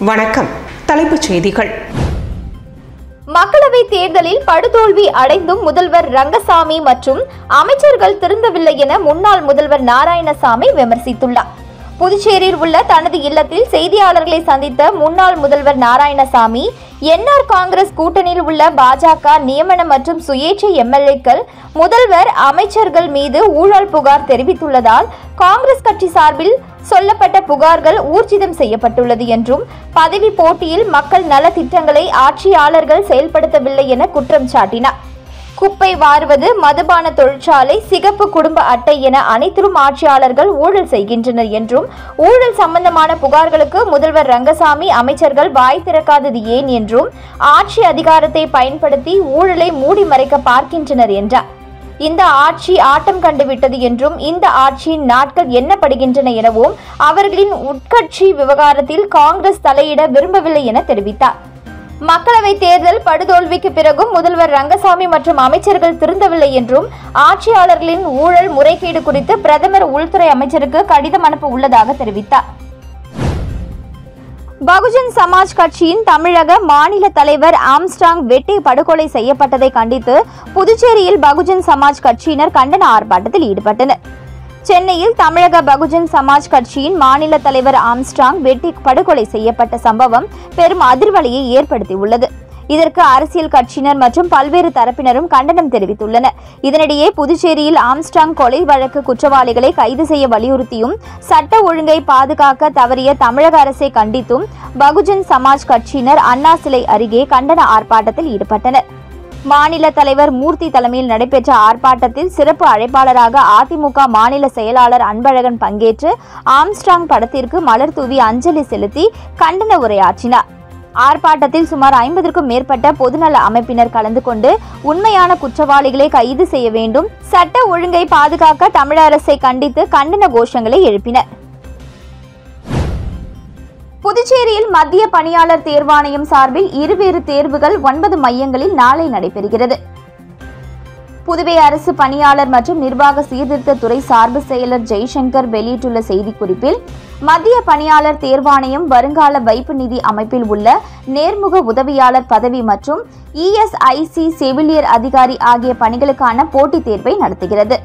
வணக்கம். தலைப்புச் செய்திகள். மக்களவை தேர்தலில் படுதோல்வி அடைந்தும் முதல்வர் ரங்கசாமி மற்றும் அமைச்சர்கள் திருந்தவில்லை என முன்னாள் முதல்வர் நாராயணசாமி விமர்சித்துள்ளார். புதுச்சேரியில் உள்ள தனது இல்லத்தில் செய்தியாளர்களை சந்தித்த முன்னாள் முதல்வர் நாராயணசாமி, என்ஆர் காங்கிரஸ் கூட்டணியில் உள்ள பாஜக நியமன மற்றும் சுயேட்சை எம்எல்ஏக்கள் முதல்வர் அமைச்சர்கள் மீது ஊழல் புகார் தெரிவித்துள்ளதால் காங்கிரஸ் கட்சி சார்பில் சொல்லப்பட்ட புகார்கள் ஊர்ஜிதம் செய்யப்பட்டுள்ளது என்றும், பதவி போட்டியில் மக்கள் நல திட்டங்களை ஆட்சியாளர்கள் செயல்படுத்தவில்லை என குற்றம் சாட்டினார். குப்பை வாருவது, மதுபான தொழிற்சாலை, சிகப்பு குடும்ப அட்டை என அனைத்திலும் ஆட்சியாளர்கள் ஊழல் செய்கின்றனர் என்றும், ஊழல் சம்பந்தமான புகார்களுக்கு முதல்வர் ரங்கசாமி அமைச்சர்கள் வாய் திறக்காதது ஏன் என்றும், ஆட்சி அதிகாரத்தை பயன்படுத்தி ஊழலை மூடி மறைக்க பார்க்கின்றனர் என்றார். இந்த ஆட்சி ஆட்டம் கண்டுவிட்டது என்றும், இந்த ஆட்சியின் நாட்கள் எண்ணப்படுகின்றன எனவும், அவர்களின் உட்கட்சி விவகாரத்தில் காங்கிரஸ் தலையிட விரும்பவில்லை என தெரிவித்தார். மக்களவை தேர்தல் படுதோல்விக்கு பிறகும் முதல்வர் ரங்கசாமி மற்றும் அமைச்சர்கள் திருந்தவில்லை என்றும், ஆட்சியாளர்களின் ஊழல் முறைகேடு குறித்து பிரதமர் உள்துறை அமைச்சருக்கு கடிதம் அனுப்ப உள்ளதாக தெரிவித்தார். பகுஜன் சமாஜ் கட்சியின் தமிழக மாநில தலைவர் ஆம்ஸ்ட்ராங் வெட்டி படுகொலை செய்யப்பட்டதை கண்டித்து புதுச்சேரியில் பகுஜன் சமாஜ் கட்சியினர் கண்டன ஆர்ப்பாட்டத்தில் ஈடுபட்டனர். சென்னையில் தமிழக பகுஜன் சமாஜ் கட்சியின் மாநில தலைவர் ஆம்ஸ்ட்ராங் வெட்டி படுகொலை செய்யப்பட்ட சம்பவம் பெரும் அதிர்வலையை ஏற்படுத்தியுள்ளது. இதற்கு அரசியல் கட்சியினர் மற்றும் பல்வேறு தரப்பினரும் கண்டனம் தெரிவித்துள்ளனர். இதனிடையே புதுச்சேரியில் ஆம்ஸ்ட்ராங் கொலை வழக்கு குற்றவாளிகளை கைது செய்ய வலியுறுத்தியும், சட்ட ஒழுங்கை பாதுகாக்க தவறிய தமிழக அரசை கண்டித்தும் பகுஜன் சமாஜ் கட்சியினர் அண்ணா சிலை அருகே கண்டன ஆர்ப்பாட்டத்தில் ஈடுபட்டனர். மாநில தலைவர் மூர்த்தி தலைமையில் நடைபெற்ற ஆர்ப்பாட்டத்தில் சிறப்பு அழைப்பாளராக அதிமுக மாநில செயலாளர் அன்பழகன் பங்கேற்று ஆம்ஸ்ட்ராங் படத்திற்கு மலர் தூவி அஞ்சலி செலுத்தி கண்டன உரையாற்றினார். ஆர்ப்பாட்டத்தில் சுமார் 50க்கும் மேற்பட்ட பொதுநல அமைப்பினர் கலந்து கொண்டு உண்மையான குற்றவாளிகளை கைது செய்ய வேண்டும், சட்ட ஒழுங்கை பாதுகாக்க தமிழக அரசை கண்டித்து கண்டன கோஷங்களை எழுப்பினர். புதுச்சேரியில் மத்திய பணியாளர் தேர்வாணையம் சார்பில் இருவேறு தேர்வுகள் 9 மையங்களில் நாளை நடைபெறுகிறது. புதுவை அரசு பணியாளர் மற்றும் நிர்வாக சீர்திருத்த துறை சார்பு செயலர் ஜெய்சங்கர் வெளியிட்டுள்ள செய்திக்குறிப்பில், மத்திய பணியாளர் தேர்வாணையம் வருங்கால வைப்பு நிதி அமைப்பில் உள்ள நேர்முக உதவியாளர் பதவி மற்றும் இஎஸ்ஐசி செவிலியர் அதிகாரி ஆகிய பணிகளுக்கான போட்டித் தேர்வை நடத்துகிறது.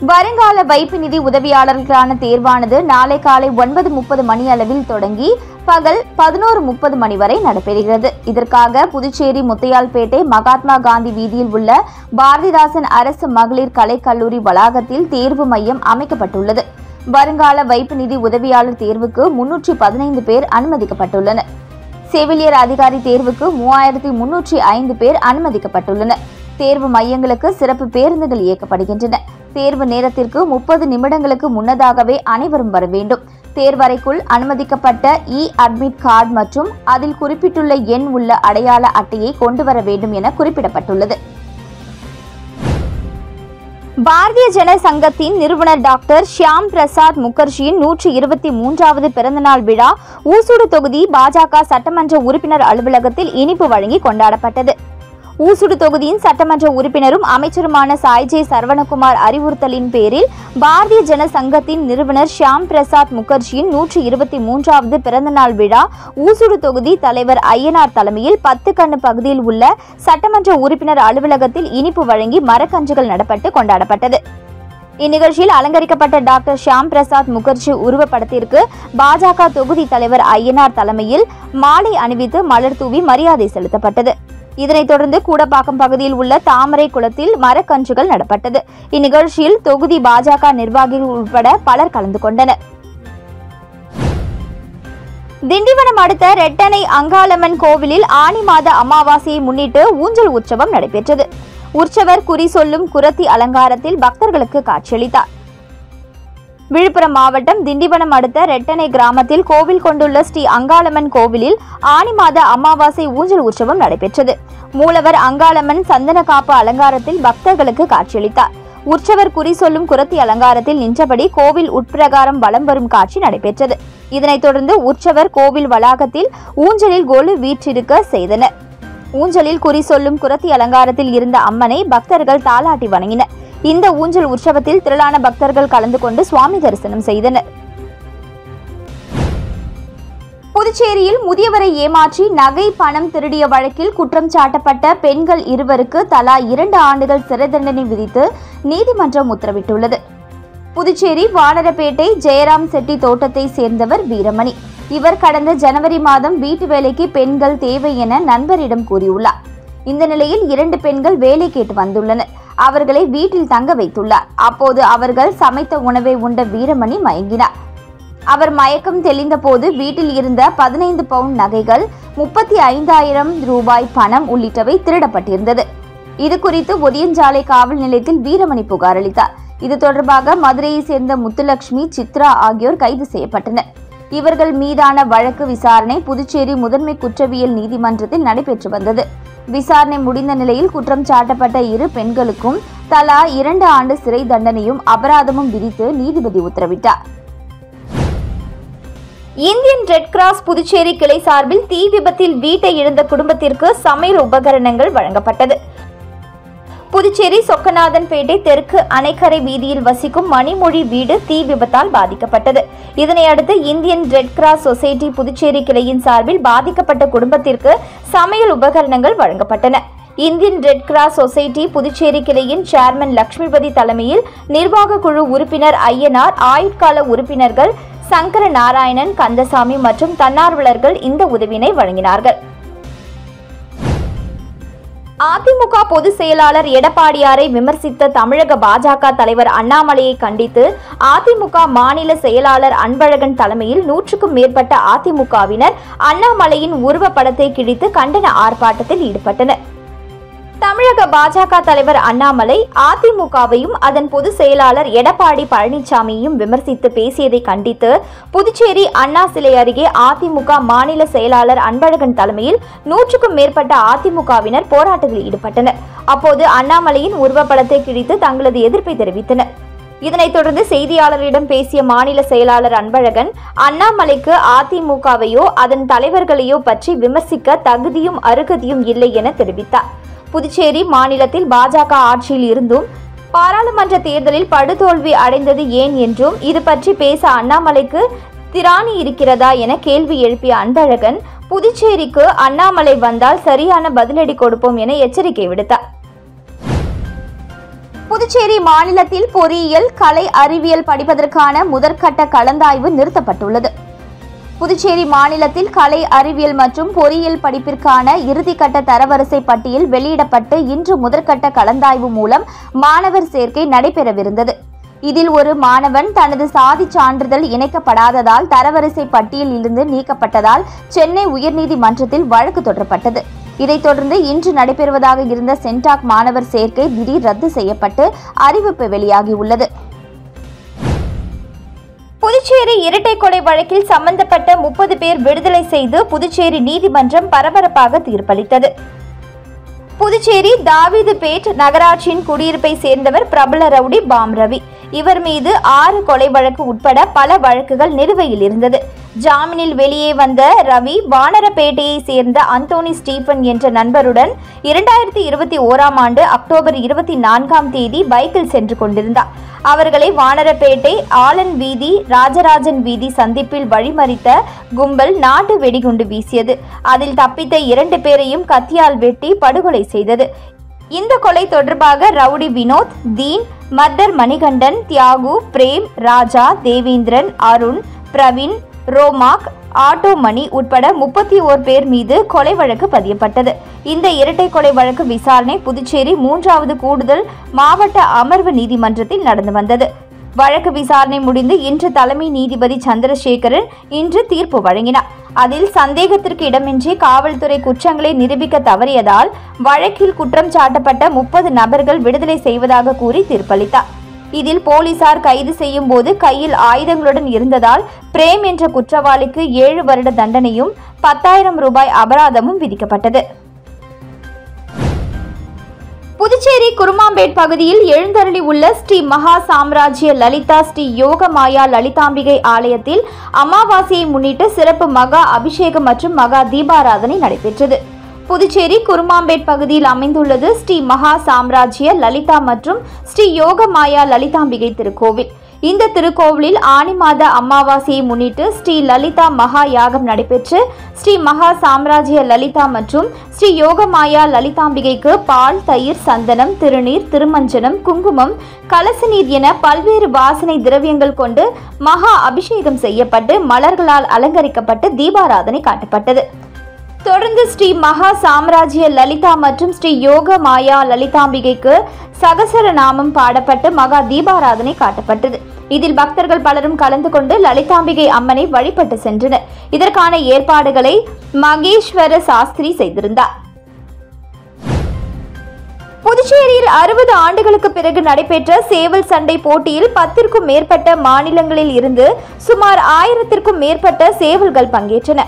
வருங்கால வைப்பு நிதி உதவியாளர்களுக்கான தேர்வானது நாளை காலை 9:30 மணி அளவில் தொடங்கி பகல் 11:30 மணி வரை நடைபெறுகிறது. இதற்காக புதுச்சேரி முத்தையால்பேட்டை மகாத்மா காந்தி வீதியில் உள்ள பாரதிதாசன் அரசு மகளிர் கலைக்கல்லூரி வளாகத்தில் தேர்வு மையம் அமைக்கப்பட்டுள்ளது. வருங்கால வைப்பு நிதி உதவியாளர் தேர்வுக்கு 315 பேர் அனுமதிக்கப்பட்டுள்ளனர். செவிலியர் அதிகாரி தேர்வுக்கு 3305 பேர் அனுமதிக்கப்பட்டுள்ளனர். தேர்வு மையங்களுக்கு சிறப்பு பேருந்துகள் இயக்கப்படுகின்றன. தேர்வு நேரத்திற்கு 30 நிமிடங்களுக்கு முன்னதாகவே அனைவரும் வர வேண்டும். தேர்வறைக்குள் அனுமதிக்கப்பட்ட அட்மிட் கார்டு மற்றும் அதில் குறிப்பிட்டுள்ள எண் உள்ள அடையாள அட்டையை கொண்டு வர வேண்டும் என குறிப்பிடப்பட்டுள்ளது. பாரதிய ஜன சங்கத்தின் நிறுவனர் டாக்டர் ஷியாம் பிரசாத் முகர்ஜியின் 123வது பிறந்தநாள் விழா ஊசுடு தொகுதி பாஜக சட்டமன்ற உறுப்பினர் அலுவலகத்தில் இனிப்பு வழங்கி கொண்டாடப்பட்டது. ஊசுடு தொகுதியின் சட்டமன்ற உறுப்பினரும் அமைச்சருமான சாய்ஜே சரவணகுமார் அறிவுறுத்தலின் பேரில் பாரதிய ஜன சங்கத்தின் நிறுவனர் ஷியாம் பிரசாத் முகர்ஜியின் 123வது பிறந்தநாள் விழா ஊசுடு தொகுதி தலைவர் ஐயனார் தலைமையில் 10 கண்ணு பகுதியில் உள்ள சட்டமன்ற உறுப்பினர் அலுவலகத்தில் இனிப்பு வழங்கி மரக்கன்றுகள் நடப்பட்டு கொண்டாடப்பட்டது. இந்நிகழ்ச்சியில் அலங்கரிக்கப்பட்ட டாக்டர் ஷியாம் பிரசாத் முகர்ஜி உருவப்படத்திற்கு பாஜக தொகுதி தலைவர் ஐயனார் தலைமையில் மாலை அணிவித்து மலர் தூவி மரியாதை செலுத்தப்பட்டது. இதனைத் தொடர்ந்து கூடப்பாக்கம் பகுதியில் உள்ள தாமரை குளத்தில் மரக்கன்றுகள் நடப்பட்டது. இந்நிகழ்ச்சியில் தொகுதி பாஜக நிர்வாகிகள் உட்பட பலர் கலந்து கொண்டனர். திண்டிவனம் அடுத்த ரெட்டனை அங்காளம்மன் கோவிலில் ஆனி மாத அமாவாசையை முன்னிட்டு ஊஞ்சல் உற்சவம் நடைபெற்றது. உற்சவர் குறி சொல்லும் குரத்தி அலங்காரத்தில் பக்தர்களுக்கு காட்சியளித்தார். விழுப்புரம் மாவட்டம் திண்டிவனம் அடுத்த ரெட்டனை கிராமத்தில் கோவில் கொண்டுள்ள ஸ்ரீ அங்காளம்மன் கோவிலில் ஆனி மாத அமாவாசை ஊஞ்சல் உற்சவம் நடைபெற்றது. மூலவர் அங்காளம்மன் சந்தன காப்பு அலங்காரத்தில் பக்தர்களுக்கு காட்சியளித்தார். உற்சவர் குறி சொல்லும் குரத்தி அலங்காரத்தில் நின்றபடி கோவில் உட்பிரகாரம் வலம் வரும் காட்சி நடைபெற்றது. இதனைத் தொடர்ந்து உற்சவர் கோவில் வளாகத்தில் ஊஞ்சலில் கொலு வீற்றிருக்க செய்தனர். ஊஞ்சலில் குறி சொல்லும் குரத்தி அலங்காரத்தில் இருந்த அம்மனை பக்தர்கள் தாலாட்டி வணங்கினர். இந்த ஊஞ்சல் உற்சவத்தில் திரளான பக்தர்கள் கலந்து கொண்டு சுவாமி தரிசனம் செய்தனர். புதுச்சேரியில் முதியவரை ஏமாற்றி நகை பணம் திருடிய வழக்கில் குற்றம் சாட்டப்பட்ட பெண்கள் இருவருக்கு தலா 2 ஆண்டுகள் சிறை தண்டனை விதித்து நீதிமன்றம் உத்தரவிட்டுள்ளது. புதுச்சேரி வானரப்பேட்டை ஜெயராம் செட்டி தோட்டத்தை சேர்ந்தவர் வீரமணி. இவர் கடந்த ஜனவரி மாதம் வீட்டு வேலைக்கு பெண்கள் தேவை என நண்பரிடம் கூறியுள்ளார். இந்த நிலையில் 2 பெண்கள் வேலை கேட்டு வந்துள்ளனர். அவர்களை வீட்டில் தங்க வைத்துள்ளார். அப்போது அவர்கள் சமைத்த உணவை உண்ட வீரமணி மயங்கினார். அவர் மயக்கம் தெளிந்த போது வீட்டில் இருந்த 15 பவுண்ட் நகைகள், 35,000 ரூபாய் பணம் உள்ளிட்டவை திருடப்பட்டிருந்தது. இது குறித்து ஒதியஞ்சாலை காவல் நிலையத்தில் வீரமணி புகார் அளித்தார். இது தொடர்பாக மதுரையை சேர்ந்த முத்துலட்சுமி, சித்ரா ஆகியோர் கைது செய்யப்பட்டனர். இவர்கள் மீதான வழக்கு விசாரணை புதுச்சேரி முதன்மை குற்றவியல் நீதிமன்றத்தில் நடைபெற்று வந்தது. விசாரணை முடிந்த நிலையில் குற்றம் சாட்டப்பட்ட 2 பெண்களுக்கும் தலா 2 ஆண்டு சிறை தண்டனையும் அபராதமும் விதித்து நீதிபதி உத்தரவிட்டார். இந்தியன் ரெட் கிராஸ் புதுச்சேரி கிளை சார்பில் தீ விபத்தில் வீட்டை இழந்த குடும்பத்திற்கு சமையல் உபகரணங்கள் வழங்கப்பட்டது. புதுச்சேரி சொக்கநாதன்பேட்டை தெற்கு அணைக்கரை வீதியில் வசிக்கும் மணிமொழி வீடு தீ விபத்தால் பாதிக்கப்பட்டது. இதனையடுத்து Indian red cross society Puducherry கிளையின் சார்பில் பாதிக்கப்பட்ட குடும்பத்திற்கு சமையல் உபகரணங்கள் வழங்கப்பட்டன. Indian red cross society Puducherry கிளையின் சேர்மன் லட்சுமிபதி தலைமையில் நிர்வாக குழு உறுப்பினர் ஐயனார், ஆயுட்கால உறுப்பினர்கள் சங்கர நாராயணன், கந்தசாமி மற்றும் தன்னார்வலர்கள் இந்த உதவினை வழங்கினார்கள். அதிமுக பொதுச் செயலாளர் எடப்பாடியாரை விமர்சித்த தமிழக பாஜக தலைவர் அண்ணாமலையை கண்டித்து அதிமுக மாநில செயலாளர் அன்பழகன் தலைமையில் 100க்கும் மேற்பட்ட அதிமுகவினர் அண்ணாமலையின் உருவப்படத்தை கிழித்து கண்டன ஆர்ப்பாட்டத்தில் ஈடுபட்டனர். தமிழக பாஜக தலைவர் அண்ணாமலை அதிமுகவையும் அதன் பொதுச் செயலாளர் எடப்பாடி பழனிசாமியையும் விமர்சித்து பேசியதை கண்டித்து புதுச்சேரி அண்ணா சிலை அருகே அதிமுக மாநில செயலாளர் அன்பழகன் தலைமையில் 100க்கும் மேற்பட்ட அதிமுகவினர் போராட்டத்தில் ஈடுபட்டனர். அப்போது அண்ணாமலையின் உருவப்படத்தை கிழித்து தங்களது எதிர்ப்பை தெரிவித்தனர். இதனைத் தொடர்ந்து செய்தியாளரிடம் பேசிய மாநில செயலாளர் அன்பழகன், அண்ணாமலைக்கு அதிமுகவையோ அதன் தலைவர்களையோ பற்றி விமர்சிக்க தகுதியும் அருகதையும் இல்லை என தெரிவித்தார். புதுச்சேரி மாநிலத்தில் பாஜக ஆட்சியில் இருந்தும் பாராளுமன்ற தேர்தலில் படுதோல்வி அடைந்தது ஏன் என்றும் இது பற்றி பேச அண்ணாமலைக்கு திராணி இருக்கிறதா என கேள்வி எழுப்பிய அன்பழகன், புதுச்சேரிக்கு அண்ணாமலை வந்தால் சரியான பதிலடி கொடுப்போம் என எச்சரிக்கை விடுத்தார். புதுச்சேரி மாநிலத்தில் பொறியியல், கலை அறிவியல் படிப்பதற்கான முதற்கட்ட கலந்தாய்வு நிறுத்தப்பட்டுள்ளது. புதுச்சேரி மாநிலத்தில் கலை அறிவியல் மற்றும் பொறியியல் படிப்பிற்கான இறுதிக்கட்ட தரவரிசை பட்டியல் வெளியிடப்பட்டு இன்று முதற்கட்ட கலந்தாய்வு மூலம் மாணவர் சேர்க்கை நடைபெறவிருந்தது. இதில் ஒரு மாணவன் தனது சாதி சான்றிதழ் இணைக்கப்படாததால் தரவரிசை பட்டியலில் இருந்து நீக்கப்பட்டதால் சென்னை உயர்நீதிமன்றத்தில் வழக்கு தொடரப்பட்டது. இதைத் தொடர்ந்து இன்று நடைபெறுவதாக இருந்த சென்டாக் மாணவர் சேர்க்கை திடீர் ரத்து செய்யப்பட்டு அறிவிப்பு வெளியாகியுள்ளது. புதுச்சேரி இரட்டை கொலை வழக்கில் சம்பந்தப்பட்ட 30 பேர் விடுதலை செய்து புதுச்சேரி நீதிமன்றம் பரபரப்பாக தீர்ப்பளித்தது. புதுச்சேரி தாவீதுபேட் நகராட்சியின் குடியிருப்பை சேர்ந்தவர் பிரபல ரவுடி பாம் ரவி. இவர் மீது 6 கொலை வழக்கு உட்பட பல வழக்குகள் நிலுவையில் இருந்தது. ஜாமீனில் வெளியே வந்த ரவி வானரப்பேட்டையை சேர்ந்த அந்தோனி ஸ்டீபன் என்ற நண்பருடன் 2021ஆம் ஆண்டு அக்டோபர் 24ஆம் தேதி பைக்கில் சென்று கொண்டிருந்தார். அவர்களை வானரப்பேட்டை ஆலன் வீதி, ராஜராஜன் வீதி சந்திப்பில் வழிமறித்த கும்பல் நாட்டு வெடிகுண்டு வீசியது. அதில் தப்பித்த 2 பேரையும் கத்தியால் வெட்டி படுகொலை செய்தது. இந்த கொலை தொடர்பாக ரவுடி வினோத், தீன், மர்டர் மணிகண்டன், தியாகு, பிரேம், ராஜா, தேவேந்திரன், அருண், பிரவீன், ரோமாக், ஆட்டோ மணி உட்பட 31 பேர் மீது கொலை வழக்கு பதியப்பட்டது. இந்த இரட்டை கொலை வழக்கு விசாரணை புதுச்சேரி 3வது கூடுதல் மாவட்ட அமர்வு நீதிமன்றத்தில் நடந்து வந்தது. வழக்கு விசாரணை முடிந்து இன்று தலைமை நீதிபதி சந்திரசேகரன் இன்று தீர்ப்பு வழங்கினார். அதில் சந்தேகத்திற்கு இடமின்றி காவல்துறை குற்றங்களை நிரூபிக்க தவறியதால் வழக்கில் குற்றம் சாட்டப்பட்ட 30 நபர்கள் விடுதலை செய்வதாக கூறி தீர்ப்பளித்தார். இதில் போலீசார் கைது செய்யும் போது கையில் ஆயுதங்களுடன் இருந்ததால் பிரேம் என்ற குற்றவாளிக்கு 7 வருட தண்டனையும் 10,000 ரூபாய் அபராதமும் விதிக்கப்பட்டது. புதுச்சேரி குருமாம்பேட் பகுதியில் எழுந்தருளி உள்ள ஸ்ரீ மகா சாம்ராஜ்ய லலிதா ஸ்ரீ யோக மாயா லலிதாம்பிகை ஆலயத்தில் அமாவாசையை முன்னிட்டு சிறப்பு மகா அபிஷேகம் மற்றும் மகா தீபாராதனை நடைபெற்றது. புதுச்சேரி குருமாம்பேட் பகுதியில் அமைந்துள்ளது ஸ்ரீ மகா சாம்ராஜ்ய லலிதா மற்றும் ஸ்ரீ யோக மாயா லலிதாம்பிகை திருக்கோவில். இந்த திருக்கோவிலில் ஆனி மாத அமாவாசையை முன்னிட்டு ஸ்ரீ லலிதா மகா யாகம் நடைபெற்று ஸ்ரீ மகா சாம்ராஜ்ய லலிதா மற்றும் ஸ்ரீ யோகமாயா லலிதாம்பிகைக்கு பால், தயிர், சந்தனம், திருநீர், திருமஞ்சனம், குங்குமம், கலச நீர் என பல்வேறு வாசனை திரவியங்கள் கொண்டு மகா அபிஷேகம் செய்யப்பட்டு மலர்களால் அலங்கரிக்கப்பட்டு தீபாராதனை காட்டப்பட்டது. தொடர்ந்து ஸ்ரீ மகா சாம்ராஜ்ய லலிதா மற்றும் ஸ்ரீ யோக மாயா லலிதாம்பிகைக்கு சகசரநாமம் பாடப்பட்டு மகா தீபாராதனை காட்டப்பட்டது. இதில் பக்தர்கள் பலரும் கலந்து கொண்டு லலிதாம்பிகை அம்மனை வழிபட்டு சென்றனர். இதற்கான ஏற்பாடுகளை மகேஸ்வர சாஸ்திரி செய்திருந்தார். புதுச்சேரியில் 60 ஆண்டுகளுக்கு பிறகு நடைபெற்ற சேவல் சண்டை போட்டியில் 10க்கும் மேற்பட்ட மாநிலங்களில் இருந்து சுமார் 1000க்கும் மேற்பட்ட சேவல்கள் பங்கேற்றன.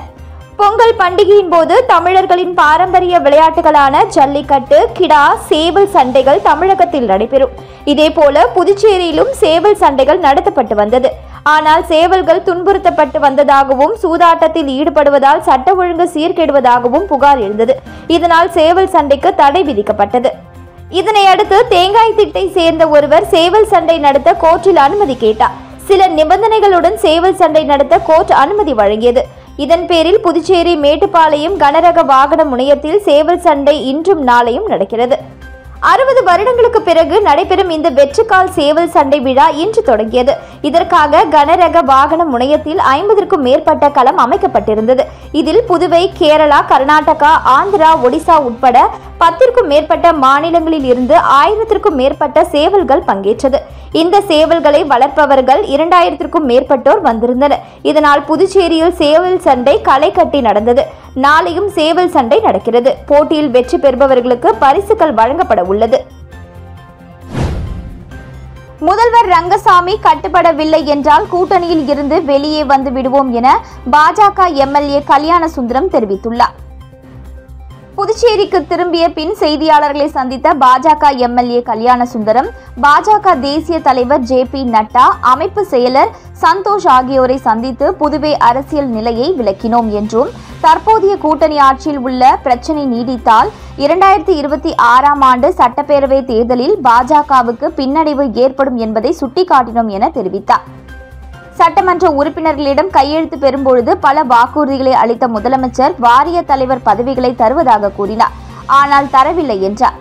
பொங்கல் பண்டிகையின் போது தமிழர்களின் பாரம்பரிய விளையாட்டுகளான ஜல்லிக்கட்டு, கிடா, சேவல் சண்டைகள் தமிழகத்தில் நடைபெறும். இதேபோல புதுச்சேரியிலும் சேவல் சண்டைகள் நடத்தப்பட்டு வந்தது. ஆனால் சேவல்கள் துன்புறுத்தப்பட்டு வந்ததாகவும் சூதாட்டத்தில் ஈடுபடுவதால் சட்ட ஒழுங்கு சீர்கெடுவதாகவும் புகார் எழுந்தது. இதனால் சேவல் சண்டைக்கு தடை விதிக்கப்பட்டது. இதனையடுத்து தேங்காய் திட்டை சேர்ந்த ஒருவர் சேவல் சண்டை நடத்த கோர்ட்டில் அனுமதி கேட்டார். சில நிபந்தனைகளுடன் சேவல் சண்டை நடத்த கோர்ட் அனுமதி வழங்கியது. இதன் பேரில் புதுச்சேரி மேட்டுப்பாளையம் கனரக வாகன முனையத்தில் சேவல் சண்டை இன்றும் நாளையும் நடக்கிறது. 60 வருடங்களுக்கு பிறகு நடைபெறும் இந்த வெற்றுக்கால் சேவல் சண்டை விழா இன்று தொடங்கியது. இதற்காக கனரக வாகன முனையத்தில் 50க்கும் மேற்பட்ட களம் அமைக்கப்பட்டிருந்தது. இதில் புதுவை, கேரளா, கர்நாடகா, ஆந்திரா, ஒடிசா உட்பட 10க்கும் மேற்பட்ட மாநிலங்களில் இருந்து 1000க்கும் மேற்பட்ட சேவல்கள் பங்கேற்றது. இந்த சேவல்களை வளர்ப்பவர்கள் 2000க்கும் மேற்பட்டோர் வந்திருந்தனர். இதனால் புதுச்சேரியில் சேவல் சண்டை களை கட்டி நடந்தது. நாளையும் சேவல் சண்டை நடக்கிறது. போட்டியில் வெற்றி பெறுபவர்களுக்கு பரிசுகள் வழங்கப்பட உள்ளது. முதல்வர் ரங்கசாமி கட்டுப்படவில்லை என்றால் கூட்டணியில் இருந்து வெளியே வந்து விடுவோம் என பாஜக எம்எல்ஏ கல்யாண சுந்தரம் தெரிவித்துள்ளார். புதுச்சேரிக்கு திரும்பிய பின் செய்தியாளர்களை சந்தித்த பாஜக எம்எல்ஏ கல்யாண சுந்தரம், பாஜக தேசிய தலைவர் ஜே.பி. நட்டா, அமைப்பு செயலர் சந்தோஷ் ஆகியோரை சந்தித்து புதுவை அரசியல் நிலையை விளக்கினோம் என்றும், தற்போதைய கூட்டணி ஆட்சியில் உள்ள பிரச்சினை நீடித்தால் 2026ஆம் ஆண்டு சட்டப்பேரவை தேர்தலில் பாஜகவுக்கு பின்னடைவு ஏற்படும் என்பதை சுட்டிக்காட்டினோம் என தெரிவித்தார். சட்டமன்ற உறுப்பினர்களிடம் கையெழுத்து பெறும்பொழுது பல வாக்குறுதிகளை அளித்த முதலமைச்சர் வாரிய தலைவர் பதவிகளை தருவதாக கூறினார். ஆனால் தரவில்லை என்றார்.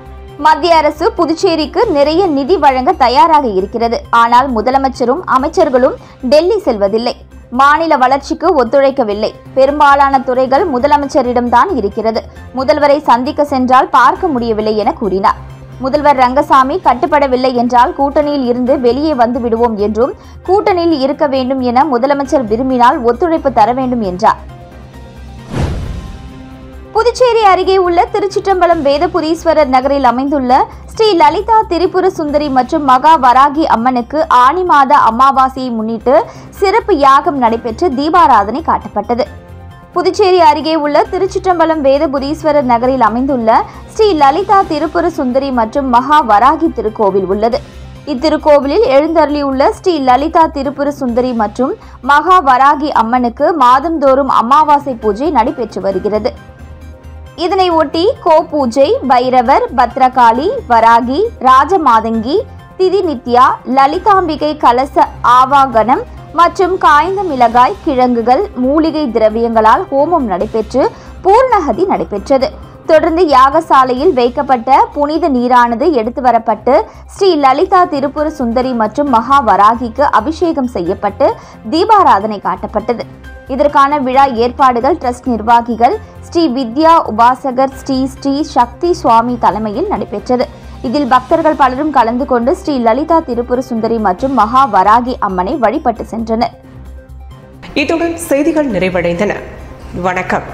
மத்திய அரசு புதுச்சேரிக்கு நிறைய நிதி வழங்க தயாராக இருக்கிறது. ஆனால் முதலமைச்சரும் அமைச்சர்களும் டெல்லி செல்வதில்லை. மாநில வளர்ச்சிக்கு ஒத்துழைக்கவில்லை. பெரும்பாலான துறைகள் முதலமைச்சரிடம்தான் இருக்கிறது. முதல்வரை சந்திக்க சென்றால் பார்க்க முடியவில்லை என கூறினார். முதல்வர் ரங்கசாமி கட்டுப்படவில்லை என்றால் கூட்டணியில் இருந்து வெளியே வந்து விடுவோம் என்றும், கூட்டணியில் இருக்க வேண்டும் என முதலமைச்சர் விரும்பினால் ஒத்துழைப்பு தர வேண்டும் என்றார். புதுச்சேரி அருகே உள்ள திருச்சிற்றம்பலம் வேதபுரீஸ்வரர் நகரில் அமைந்துள்ள ஸ்ரீ லலிதா திரிபுர சுந்தரி மற்றும் மகா வராகி அம்மனுக்கு ஆனி மாத அமாவாசையை முன்னிட்டு சிறப்பு யாகம் நடைபெற்று தீபாராதனை காட்டப்பட்டது. புதுச்சேரி அருகே உள்ள திருச்சிற்றம்பலம் வேதபுரீஸ்வரர் நகரில் அமைந்துள்ள ஸ்ரீ லலிதா திரிபுர சுந்தரி மற்றும் மகா வராகி திருக்கோவில் உள்ளது. இத்திருக்கோவிலில் எழுந்தருளியுள்ள ஸ்ரீ லலிதா திரிபுர சுந்தரி மற்றும் மகா வராகி அம்மனுக்கு மாதந்தோறும் அமாவாசை பூஜை நடைபெற்று வருகிறது. இதனை ஒட்டி கோ பூஜை, பைரவர், பத்ரகாளி, வராகி, ராஜமாதங்கி, திதி நித்யா, லலிதாம்பிகை கலச ஆவாகனம் மற்றும் காய்ந்த மிளகாய், கிழங்குகள், மூலிகை திரவியங்களால் ஹோமம் நடைபெற்று பூர்ணகதி நடைபெற்றது. தொடர்ந்து யாகசாலையில் வைக்கப்பட்ட புனித நீரானது எடுத்து வரப்பட்டு ஸ்ரீ லலிதா திரிபுர சுந்தரி மற்றும் மகா வராகிக்கு அபிஷேகம் செய்யப்பட்டு தீபாராதனை காட்டப்பட்டது. இதற்கான விழா ஏற்பாடுகள் டிரஸ்ட் நிர்வாகிகள் ஸ்ரீ வித்யா உபாசகர் ஸ்ரீ சக்தி சுவாமி தலைமையில் நடைபெற்றது. இதில் பக்தர்கள் பலரும் கலந்து கொண்டு ஸ்ரீ லலிதா திரிபுர சுந்தரி மற்றும் மகா வராகி அம்மனை வழிபட்டு சென்றனர். இத்துடன் செய்திகள் நிறைவடைந்தன. வணக்கம்.